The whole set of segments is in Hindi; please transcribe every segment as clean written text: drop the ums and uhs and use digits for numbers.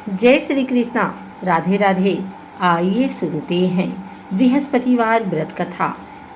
जय श्री कृष्णा। राधे राधे। आइए सुनते हैं बृहस्पतिवार व्रत कथा।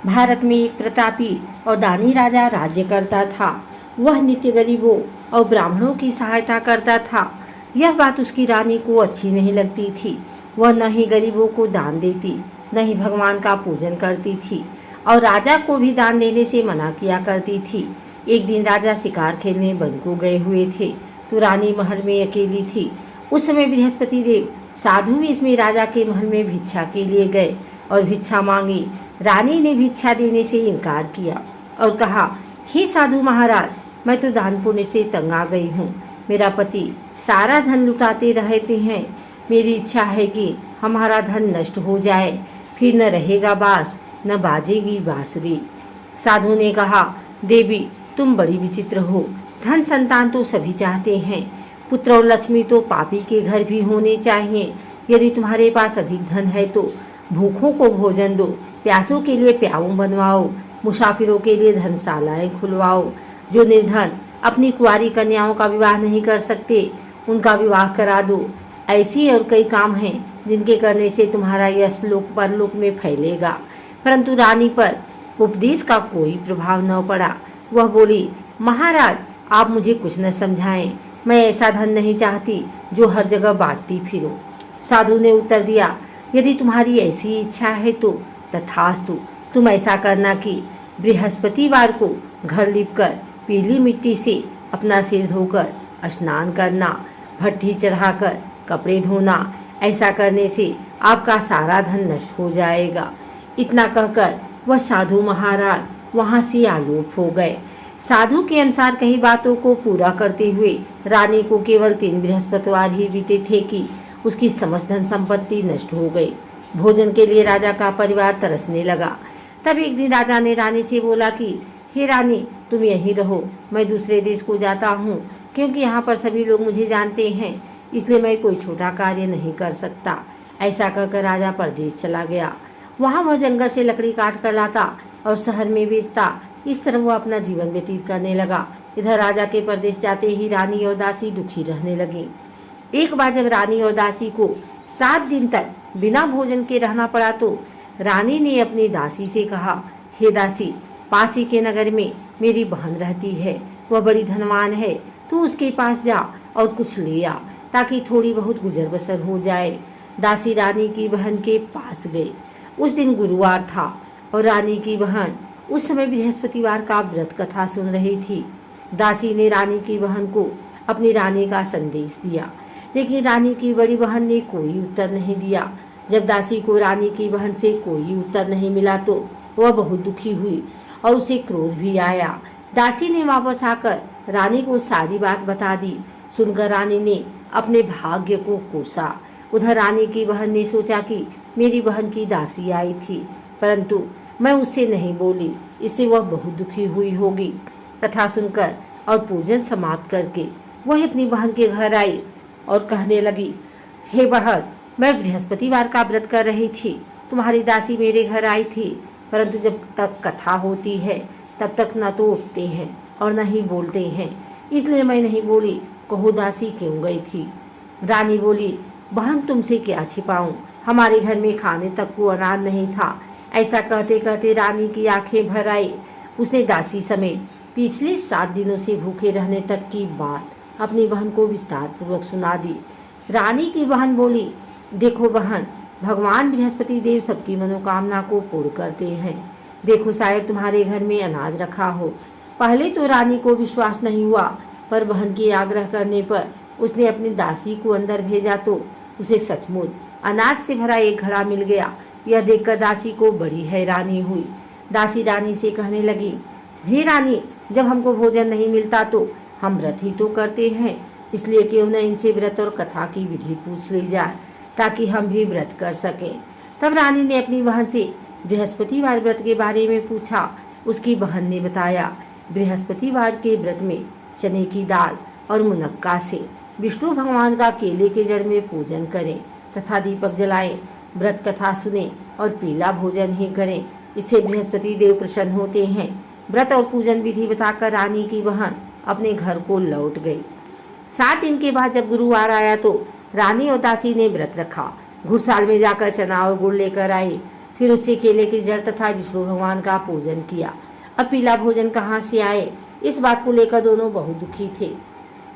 भारत में एक प्रतापी और दानी राजा राज्य करता था। वह नित्य गरीबों और ब्राह्मणों की सहायता करता था। यह बात उसकी रानी को अच्छी नहीं लगती थी। वह न ही गरीबों को दान देती, न ही भगवान का पूजन करती थी और राजा को भी दान देने से मना किया करती थी। एक दिन राजा शिकार खेलने वन को गए हुए थे तो रानी महल में अकेली थी। उस समय बृहस्पति देव साधु वेश में राजा के महल में भिक्षा के लिए गए और भिक्षा मांगी। रानी ने भिक्षा देने से इनकार किया और कहा, हे साधु महाराज, मैं तो दान पुण्य से तंग आ गई हूँ। मेरा पति सारा धन लुटाते रहते हैं। मेरी इच्छा है कि हमारा धन नष्ट हो जाए, फिर न रहेगा बांस न बाजेगी बांसुरी। साधु ने कहा, देवी तुम बड़ी विचित्र हो। धन संतान तो सभी चाहते हैं, पुत्र और लक्ष्मी तो पापी के घर भी होने चाहिए। यदि तुम्हारे पास अधिक धन है तो भूखों को भोजन दो, प्यासों के लिए प्याऊ बनवाओ, मुसाफिरों के लिए धर्मशालाएं खुलवाओ। जो निर्धन अपनी कुंवारी कन्याओं का विवाह नहीं कर सकते, उनका विवाह करा दो। ऐसी और कई काम हैं जिनके करने से तुम्हारा यश लोक परलोक में फैलेगा। परंतु रानी पर उपदेश का कोई प्रभाव न पड़ा। वह बोली, महाराज आप मुझे कुछ न समझाएं। मैं ऐसा धन नहीं चाहती जो हर जगह बांटती फिरूं। साधु ने उत्तर दिया, यदि तुम्हारी ऐसी इच्छा है तो तथास्तु। तुम ऐसा करना कि बृहस्पतिवार को घर लिपकर पीली मिट्टी से अपना सिर धोकर स्नान करना, भट्ठी चढ़ाकर कपड़े धोना। ऐसा करने से आपका सारा धन नष्ट हो जाएगा। इतना कहकर वह साधु महाराज वहाँ से आलोप हो गए। साधु के अनुसार कई बातों को पूरा करते हुए रानी को केवल 3 बृहस्पतिवार ही बीते थे कि उसकी समस्त धन संपत्ति नष्ट हो गई। भोजन के लिए राजा का परिवार तरसने लगा। तब एक दिन राजा ने रानी से बोला कि हे रानी, तुम यहीं रहो, मैं दूसरे देश को जाता हूँ, क्योंकि यहाँ पर सभी लोग मुझे जानते हैं, इसलिए मैं कोई छोटा कार्य नहीं कर सकता। ऐसा कहकर राजा परदेश चला गया। वहाँ वह जंगल से लकड़ी काट कर लाता और शहर में बेचता। इस तरह वो अपना जीवन व्यतीत करने लगा। इधर राजा के परदेश जाते ही रानी और दासी दुखी रहने लगी। एक बार जब रानी और दासी को 7 दिन तक बिना भोजन के रहना पड़ा तो रानी ने अपनी दासी से कहा, हे दासी, पासी के नगर में मेरी बहन रहती है, वह बड़ी धनवान है, तू उसके पास जा और कुछ ले आ ताकि थोड़ी बहुत गुजर बसर हो जाए। दासी रानी की बहन के पास गई। उस दिन गुरुवार था और रानी की बहन उस समय बृहस्पतिवार का व्रत कथा सुन रही थी। दासी ने रानी की बहन को अपनी रानी का संदेश दिया, लेकिन रानी की बड़ी बहन ने कोई उत्तर नहीं दिया। जब दासी को रानी की बहन से कोई उत्तर नहीं मिला तो वह बहुत दुखी हुई और उसे क्रोध भी आया। दासी ने वापस आकर रानी को सारी बात बता दी। सुनकर रानी ने अपने भाग्य को कोसा। उधर रानी की बहन ने सोचा कि मेरी बहन की दासी आई थी, परंतु मैं उससे नहीं बोली, इससे वह बहुत दुखी हुई होगी। कथा सुनकर और पूजन समाप्त करके वह अपनी बहन के घर आई और कहने लगी, हे बहन, मैं बृहस्पतिवार का व्रत कर रही थी। तुम्हारी दासी मेरे घर आई थी, परंतु जब तक कथा होती है तब तक न तो उठते हैं और न ही बोलते हैं, इसलिए मैं नहीं बोली। कहो दासी क्यों गई थी? रानी बोली, बहन तुमसे क्या छिपाऊं, हमारे घर में खाने तक को अनाज नहीं था। ऐसा कहते कहते रानी की आंखें भर आई। उसने दासी समेत पिछले 7 दिनों से भूखे रहने तक की बात अपनी बहन को विस्तार पूर्वक सुना दी। रानी की बहन बोली, देखो बहन, भगवान बृहस्पति देव सबकी मनोकामना को पूर्ण करते हैं। देखो शायद तुम्हारे घर में अनाज रखा हो। पहले तो रानी को विश्वास नहीं हुआ, पर बहन के आग्रह करने पर उसने अपनी दासी को अंदर भेजा तो उसे सचमुच अनाज से भरा एक घड़ा मिल गया। यह देखकर दासी को बड़ी हैरानी हुई। दासी रानी से कहने लगी, हे रानी, जब हमको भोजन नहीं मिलता तो हम व्रत ही तो करते हैं, इसलिए क्यों न इनसे व्रत और कथा की विधि पूछ ली जाए ताकि हम भी व्रत कर सकें। तब रानी ने अपनी बहन से बृहस्पतिवार व्रत के बारे में पूछा। उसकी बहन ने बताया, बृहस्पतिवार के व्रत में चने की दाल और मुनक्का से विष्णु भगवान का केले के जड़ में पूजन करें तथा दीपक जलाएं, व्रत कथा सुने और पीला भोजन ही करें, इससे बृहस्पति देव प्रसन्न होते हैं। व्रत और पूजन विधि बताकर रानी की बहन अपने घर को लौट गई। 7 दिन के बाद जब गुरुवार आया तो रानी और दासी ने व्रत रखा। घुड़साल में जाकर चना और गुड़ लेकर आई। फिर उससे केले की जड़ तथा विष्णु भगवान का पूजन किया। अब पीला भोजन कहाँ से आए, इस बात को लेकर दोनों बहुत दुखी थे।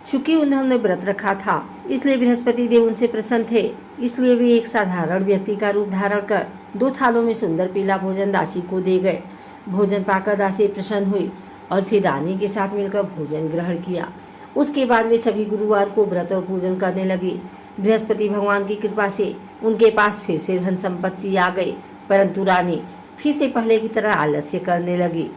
चूंकि उन्होंने व्रत रखा था, इसलिए बृहस्पति देव उनसे प्रसन्न थे। इसलिए वे एक साधारण व्यक्ति का रूप धारण कर 2 थालों में सुंदर पीला भोजन दासी को दे गए। भोजन पाकर दासी प्रसन्न हुई और फिर रानी के साथ मिलकर भोजन ग्रहण किया। उसके बाद वे सभी गुरुवार को व्रत और पूजन करने लगी। बृहस्पति भगवान की कृपा से उनके पास फिर से धन संपत्ति आ गई, परंतु रानी फिर से पहले की तरह आलस्य करने लगी।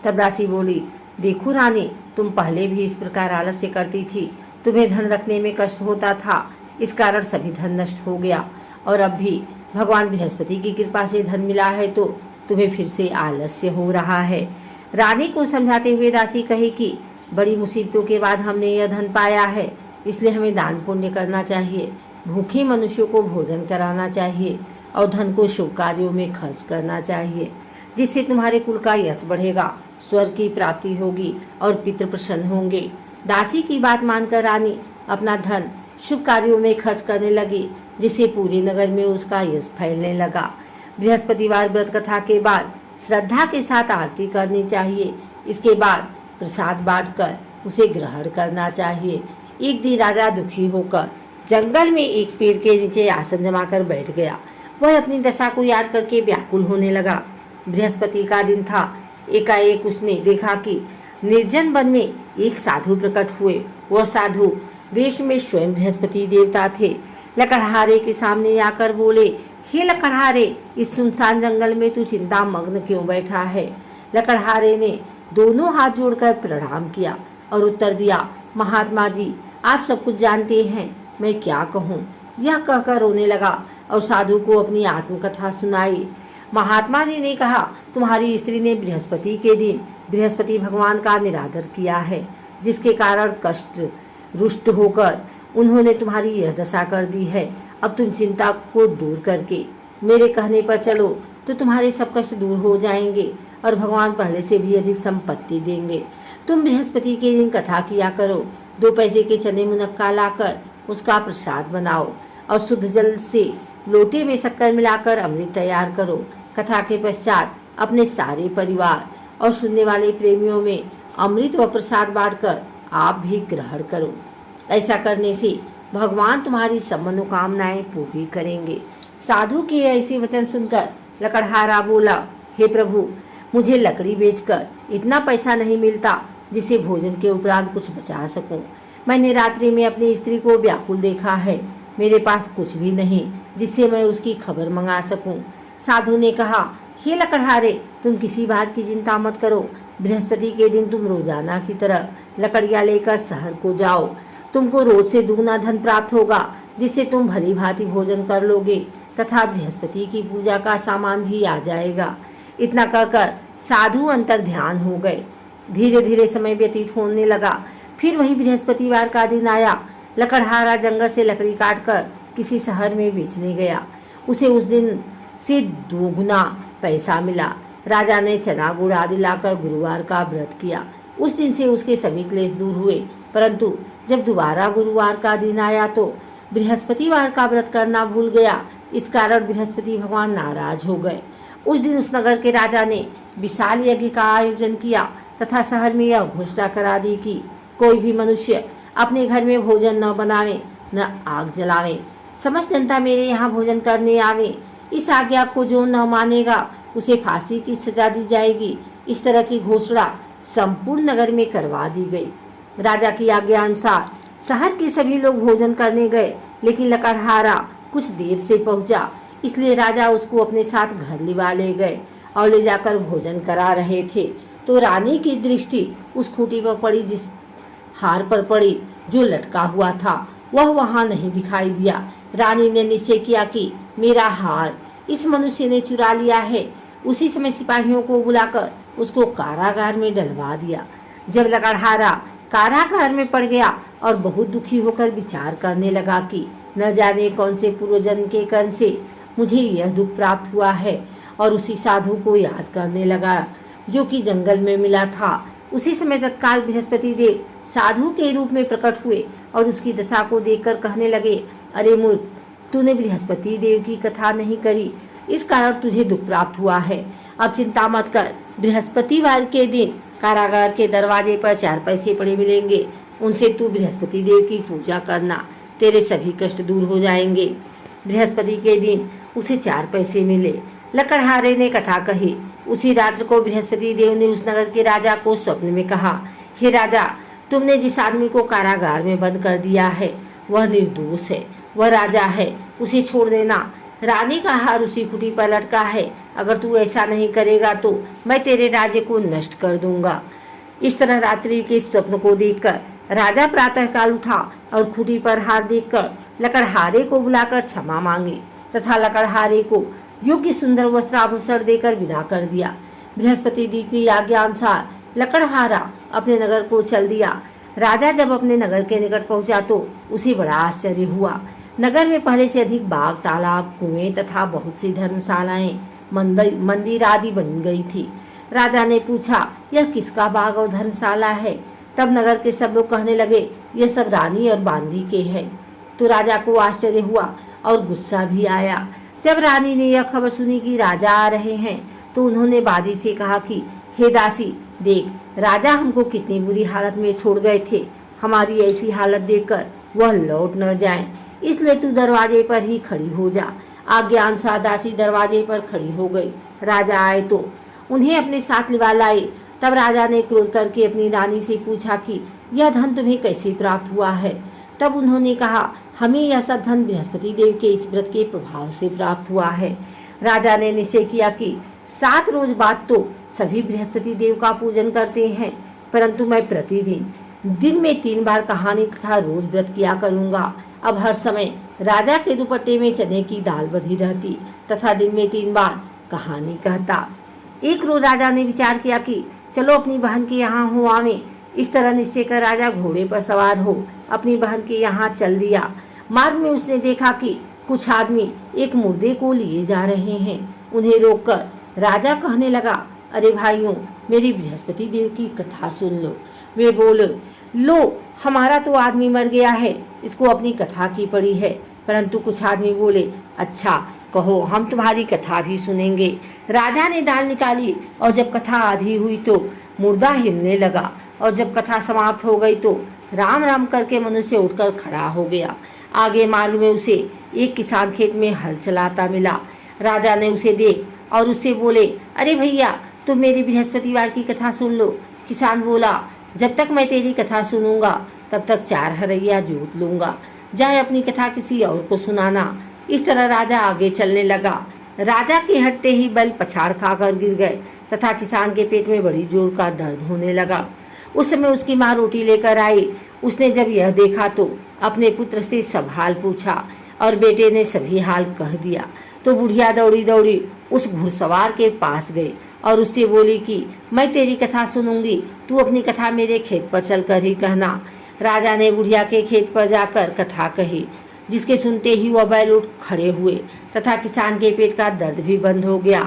तब दासी बोली, देखो रानी, तुम पहले भी इस प्रकार आलस्य करती थी। तुम्हें धन रखने में कष्ट होता था, इस कारण सभी धन नष्ट हो गया, और अब भी भगवान बृहस्पति की कृपा से धन मिला है तो तुम्हें फिर से आलस्य हो रहा है। रानी को समझाते हुए दासी कही कि बड़ी मुसीबतों के बाद हमने यह धन पाया है, इसलिए हमें दान पुण्य करना चाहिए, भूखे मनुष्यों को भोजन कराना चाहिए और धन को शुभ कार्यों में खर्च करना चाहिए, जिससे तुम्हारे कुल का यश बढ़ेगा, स्वर्ग की प्राप्ति होगी और पितृ प्रसन्न होंगे। दासी की बात मानकर रानी अपना धन शुभ कार्यों में खर्च करने लगी, जिससे पूरे नगर में उसका यश फैलने लगा। बृहस्पतिवार व्रत कथा के बाद श्रद्धा के साथ आरती करनी चाहिए। इसके बाद प्रसाद बांटकर उसे ग्रहण करना चाहिए। एक दिन राजा दुखी होकर जंगल में एक पेड़ के नीचे आसन जमाकर बैठ गया। वह अपनी दशा को याद करके व्याकुल होने लगा। बृहस्पति का दिन था। एकाएक उसने देखा कि निर्जन वन में एक साधु प्रकट हुए। वह साधु वेश में स्वयं बृहस्पति देवता थे। लकड़हारे के सामने आकर बोले, हे लकड़हारे, इस सुनसान जंगल में तू चिंता मग्न क्यों बैठा है? लकड़हारे ने दोनों हाथ जोड़कर प्रणाम किया और उत्तर दिया, महात्मा जी, आप सब कुछ जानते हैं, मैं क्या कहूँ। यह कहकर रोने लगा और साधु को अपनी आत्मकथा सुनाई। महात्मा जी ने कहा, तुम्हारी स्त्री ने बृहस्पति के दिन बृहस्पति भगवान का निरादर किया है, जिसके कारण कष्ट रुष्ट होकर उन्होंने तुम्हारी यह दशा कर दी है। अब तुम चिंता को दूर करके मेरे कहने पर चलो तो तुम्हारे सब कष्ट दूर हो जाएंगे और भगवान पहले से भी अधिक संपत्ति देंगे। तुम बृहस्पति के दिन कथा किया करो। 2 पैसे के चने मुनक्का लाकर उसका प्रसाद बनाओ और शुद्ध जल से लोटे में शक्कर मिलाकर अमृत तैयार करो। कथा के पश्चात अपने सारे परिवार और सुनने वाले प्रेमियों में अमृत व प्रसाद बांटकर आप भी ग्रहण करो। ऐसा करने से भगवान तुम्हारी सब मनोकामनाएं पूरी करेंगे। साधु के ऐसे वचन सुनकर लकड़हारा बोला, हे प्रभु, मुझे लकड़ी बेचकर इतना पैसा नहीं मिलता जिसे भोजन के उपरांत कुछ बचा सकूं। मैंने रात्रि में अपनी स्त्री को व्याकुल देखा है। मेरे पास कुछ भी नहीं जिससे मैं उसकी खबर मंगा सकूं। साधु ने कहा, हे लकड़हारे, तुम किसी बात की चिंता मत करो। बृहस्पति के दिन तुम रोजाना की तरह लकड़ियाँ लेकर शहर को जाओ। तुमको रोज से दुगना धन प्राप्त होगा, जिससे तुम भली भांति भोजन कर लोगे तथा बृहस्पति की पूजा का सामान भी आ जाएगा। इतना कहकर साधु अंतर ध्यान हो गए। धीरे धीरे समय व्यतीत होने लगा। फिर वही बृहस्पतिवार का दिन आया। लकड़हारा जंगल से लकड़ी काटकर किसी शहर में बेचने गया। उसे उस दिन से 2 गुना पैसा मिला। राजा ने चना गुड़ आदि लाकर गुरुवार का व्रत किया। उस दिन से उसके सभी क्लेश दूर हुए। परंतु जब दोबारा गुरुवार का दिन आया तो बृहस्पतिवार का व्रत करना भूल गया। इस कारण बृहस्पति भगवान नाराज हो गए। उस दिन उस नगर के राजा ने विशाल यज्ञ का आयोजन किया तथा शहर में यह घोषणा करा दी कि कोई भी मनुष्य अपने घर में भोजन न बनावे न आग जलावे। समस्त जनता मेरे यहाँ भोजन करने आवे। इस आज्ञा को जो न मानेगा उसे फांसी की सजा दी जाएगी। इस तरह की घोषणा संपूर्ण नगर में करवा दी गई। राजा की आज्ञा अनुसार शहर के सभी लोग भोजन करने गए, लेकिन लकड़हारा कुछ देर से पहुंचा। इसलिए राजा उसको अपने साथ घर लिवा ले गए और ले जाकर भोजन करा रहे थे तो रानी की दृष्टि उस खूंटी पर पड़ी जिस हार पर पड़ी जो लटका हुआ था। वह वहां नहीं दिखाई दिया। रानी ने निश्चय किया कि मेरा हार इस मनुष्य ने चुरा लिया है। उसी समय सिपाहियों को बुलाकर उसको कारागार में डलवा दिया। जब लकड़हारा कारागार में पड़ गया और बहुत दुखी होकर विचार करने लगा कि न जाने कौन से पूर्वजन्म के कर्म से मुझे यह दुख प्राप्त हुआ है, और उसी साधु को याद करने लगा जो कि जंगल में मिला था। उसी समय तत्काल बृहस्पति देव साधु के रूप में प्रकट हुए और उसकी दशा को देखकर कहने लगे, अरे मूर्ख, तूने बृहस्पति देव की कथा नहीं करी, इस कारण तुझे दुख प्राप्त हुआ है। अब चिंता मत कर, बृहस्पतिवार के दिन कारागार के दरवाजे पर 4 पैसे पड़े मिलेंगे, उनसे तू बृहस्पति देव की पूजा करना, तेरे सभी कष्ट दूर हो जाएंगे। बृहस्पति के दिन उसे 4 पैसे मिले। लकड़हारे ने कथा कही। उसी रात्र को बृहस्पति देव ने उस नगर के राजा को स्वप्न में कहा, हे राजा, तुमने जिस आदमी को कारागार में बंद कर दिया है वह निर्दोष है, वह राजा है, उसे छोड़ देना। रानी का हार उसी खुटी पर लटका है, अगर तू ऐसा नहीं करेगा तो मैं तेरे राज्य को नष्ट कर दूंगा। इस तरह रात्रि के स्वप्न को देखकर राजा प्रातःकाल उठा और खुटी पर हार देखकर लकड़हारे को बुलाकर क्षमा मांगी तथा लकड़हारे को योग्य सुंदर वस्त्र आभूषण देकर विदा कर दिया। बृहस्पति देव की आज्ञा अनुसार लकड़हारा अपने नगर को चल दिया। राजा जब अपने नगर के निकट पहुंचा तो उसे बड़ा आश्चर्य हुआ। नगर में पहले से अधिक बाग, तालाब, कुएं तथा बहुत सी धर्मशालाएं, मंदिर आदि बन गई थी। राजा ने पूछा, यह किसका बाग और धर्मशाला है? तब नगर के सब लोग कहने लगे, यह सब रानी और बांदी के हैं। तो राजा को आश्चर्य हुआ और गुस्सा भी आया। जब रानी ने यह खबर सुनी कि राजा आ रहे हैं तो उन्होंने बादी से कहा कि हे दासी, देख, राजा हमको कितनी बुरी हालत में छोड़ गए थे, हमारी ऐसी हालत देखकर वह लौट न जाएं, इसलिए तू दरवाजे पर ही खड़ी हो जा। आज्ञा अनुसार दासी दरवाजे पर खड़ी हो गई। राजा आए तो उन्हें अपने साथ लिवा लाए। तब राजा ने क्रोध करके अपनी रानी से पूछा कि यह धन तुम्हें कैसे प्राप्त हुआ है? तब उन्होंने कहा, हमें यह सब धन बृहस्पति देव के इस व्रत के प्रभाव से प्राप्त हुआ है। राजा ने निश्चय किया कि 7 रोज बाद तो सभी बृहस्पति देव का पूजन करते हैं, परंतु मैं प्रतिदिन दिन में 3 बार कहानी तथा रोज व्रत किया करूंगा। अब हर समय राजा के दुपट्टे में चने की दाल बधी रहती तथा दिन में 3 बार कहानी कहता। एक रोज राजा ने विचार किया कि चलो अपनी बहन के यहाँ हो आवे। इस तरह निश्चय कर राजा घोड़े पर सवार हो अपनी बहन के यहाँ चल दिया। मार्ग में उसने देखा कि कुछ आदमी एक मुर्दे को लिए जा रहे हैं। उन्हें रोककर राजा कहने लगा, अरे भाइयों, मेरी बृहस्पति देव की कथा सुन लो। वे बोले, लो, हमारा तो आदमी मर गया है, इसको अपनी कथा की पड़ी है। परंतु कुछ आदमी बोले, अच्छा कहो, हम तुम्हारी कथा भी सुनेंगे। राजा ने दाल निकाली और जब कथा आधी हुई तो मुर्दा हिलने लगा और जब कथा समाप्त हो गई तो राम राम करके मनुष्य उठकर खड़ा हो गया। आगे मार्ग में उसे एक किसान खेत में हल चलाता मिला। राजा ने उसे देख और उससे बोले, अरे भैया, तुम मेरी बृहस्पतिवार की कथा सुन लो। किसान बोला, जब तक मैं तेरी कथा सुनूंगा तब तक 4 हरैया जोत लूंगा, जाए अपनी कथा किसी और को सुनाना। इस तरह राजा आगे चलने लगा। राजा के हटते ही बैल पछाड़ खाकर गिर गए तथा किसान के पेट में बड़ी जोर का दर्द होने लगा। उस समय उसकी माँ रोटी लेकर आई। उसने जब यह देखा तो अपने पुत्र से सब हाल पूछा और बेटे ने सभी हाल कह दिया। तो बुढ़िया दौड़ी दौड़ी उस घुड़सवार के पास गई और उससे बोली कि मैं तेरी कथा सुनूंगी, तू अपनी कथा मेरे खेत पर चलकर ही कहना। राजा ने बुढ़िया के खेत पर जाकर कथा कही, जिसके सुनते ही वह बैल उठ खड़े हुए तथा किसान के पेट का दर्द भी बंद हो गया।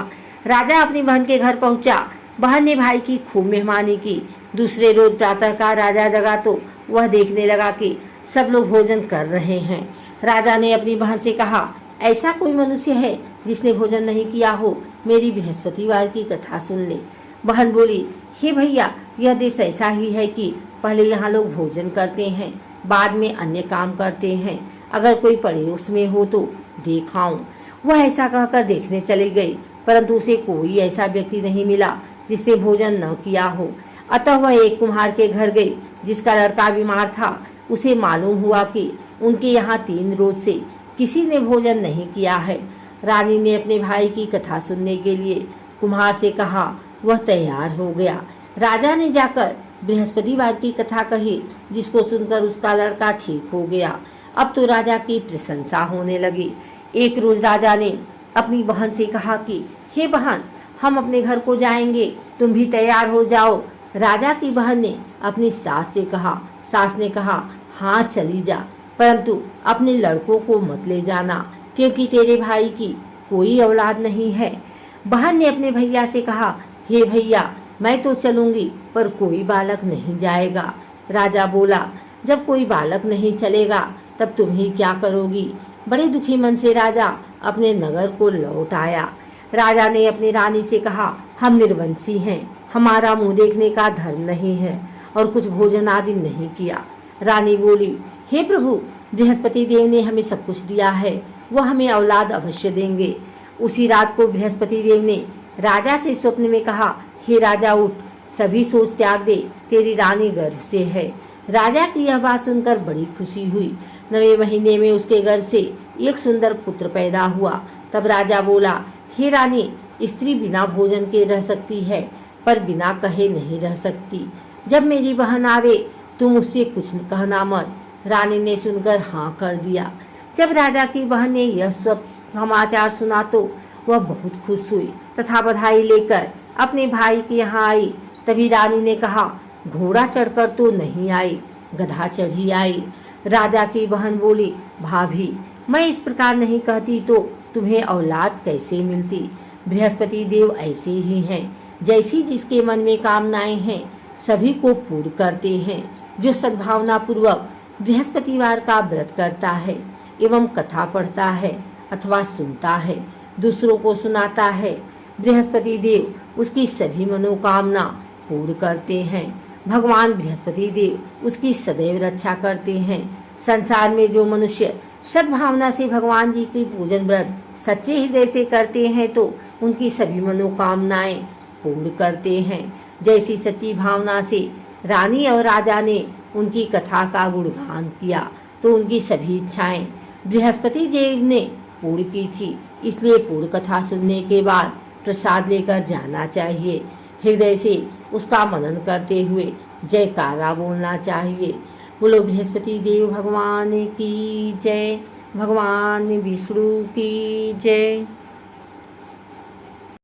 राजा अपनी बहन के घर पहुंचा। बहन ने भाई की खूब मेहमानी की। दूसरे रोज प्रातःकाल राजा जगा तो वह देखने लगा कि सब लोग भोजन कर रहे हैं। राजा ने अपनी बहन से कहा, ऐसा कोई मनुष्य है जिसने भोजन नहीं किया हो? मेरी बृहस्पतिवार की कथा सुन ले। बहन बोली, हे भैया, यह देश ऐसा ही है कि पहले यहाँ लोग भोजन करते हैं, बाद में अन्य काम करते हैं। अगर कोई पड़ोस में हो तो देखाऊं। वह ऐसा कहकर देखने चली गई, परंतु उसे कोई ऐसा व्यक्ति नहीं मिला जिसने भोजन न किया हो। अतः वह एक कुम्हार के घर गई जिसका लड़का बीमार था। उसे मालूम हुआ कि उनके यहाँ 3 रोज से किसी ने भोजन नहीं किया है। रानी ने अपने भाई की कथा सुनने के लिए कुम्हार से कहा। वह तैयार हो गया। राजा ने जाकर बृहस्पतिवार की कथा कही, जिसको सुनकर उसका लड़का ठीक हो गया। अब तो राजा की प्रशंसा होने लगी। एक रोज राजा ने अपनी बहन से कहा कि हे बहन, हम अपने घर को जाएंगे, तुम भी तैयार हो जाओ। राजा की बहन ने अपनी सास से कहा। सास ने कहा, हाँ चली जा, परंतु अपने लड़कों को मत ले जाना, क्योंकि तेरे भाई की कोई औलाद नहीं है। बहन ने अपने भैया से कहा, हे भैया, मैं तो चलूंगी, पर कोई बालक नहीं जाएगा। राजा बोला, जब कोई बालक नहीं चलेगा तब तुम ही क्या करोगी। बड़े दुखी मन से राजा अपने नगर को लौट आया। राजा ने अपनी रानी से कहा, हम निर्वंशी हैं, हमारा मुंह देखने का धर्म नहीं है और कुछ भोजन आदि नहीं किया। रानी बोली, हे प्रभु, बृहस्पति देव ने हमें सब कुछ दिया है, वह हमें औलाद अवश्य देंगे। उसी रात को बृहस्पति देव ने राजा से स्वप्न में कहा, हे राजा उठ, सभी सोच त्याग दे, तेरी रानी गर्भ से है। राजा की यह बात सुनकर बड़ी खुशी हुई। 9वें महीने में उसके गर्भ से एक सुंदर पुत्र पैदा हुआ। तब राजा बोला, हे रानी, स्त्री बिना भोजन के रह सकती है पर बिना कहे नहीं रह सकती। जब मेरी बहन आवे तुम उससे कुछ कहना मत। रानी ने सुनकर हाँ कर दिया। जब राजा की बहन ने यह सब समाचार सुना तो वह बहुत खुश हुई तथा बधाई लेकर अपने भाई के यहाँ आई। तभी रानी ने कहा, घोड़ा चढ़कर तो नहीं आई, गधा चढ़ी आई। राजा की बहन बोली, भाभी, मैं इस प्रकार नहीं कहती तो तुम्हें औलाद कैसे मिलती। बृहस्पति देव ऐसे ही हैं, जैसी जिसके मन में कामनाएं हैं सभी को पूर्ण करते हैं। जो सद्भावना पूर्वक बृहस्पतिवार का व्रत करता है एवं कथा पढ़ता है अथवा सुनता है, दूसरों को सुनाता है, बृहस्पति देव उसकी सभी मनोकामना पूर्ण करते हैं। भगवान बृहस्पति देव उसकी सदैव रक्षा करते हैं। संसार में जो मनुष्य सद्भावना से भगवान जी की पूजन व्रत सच्चे हृदय से करते हैं तो उनकी सभी मनोकामनाएं पूर्ण करते हैं। जैसी सच्ची भावना से रानी और राजा ने उनकी कथा का गुणगान किया तो उनकी सभी इच्छाएं बृहस्पति देव ने पूर्ण की थी। इसलिए पूर्ण कथा सुनने के बाद प्रसाद लेकर जाना चाहिए। हृदय से उसका मनन करते हुए जयकारा बोलना चाहिए। बोलो बृहस्पति देव भगवान की जय, भगवान विष्णु की जय।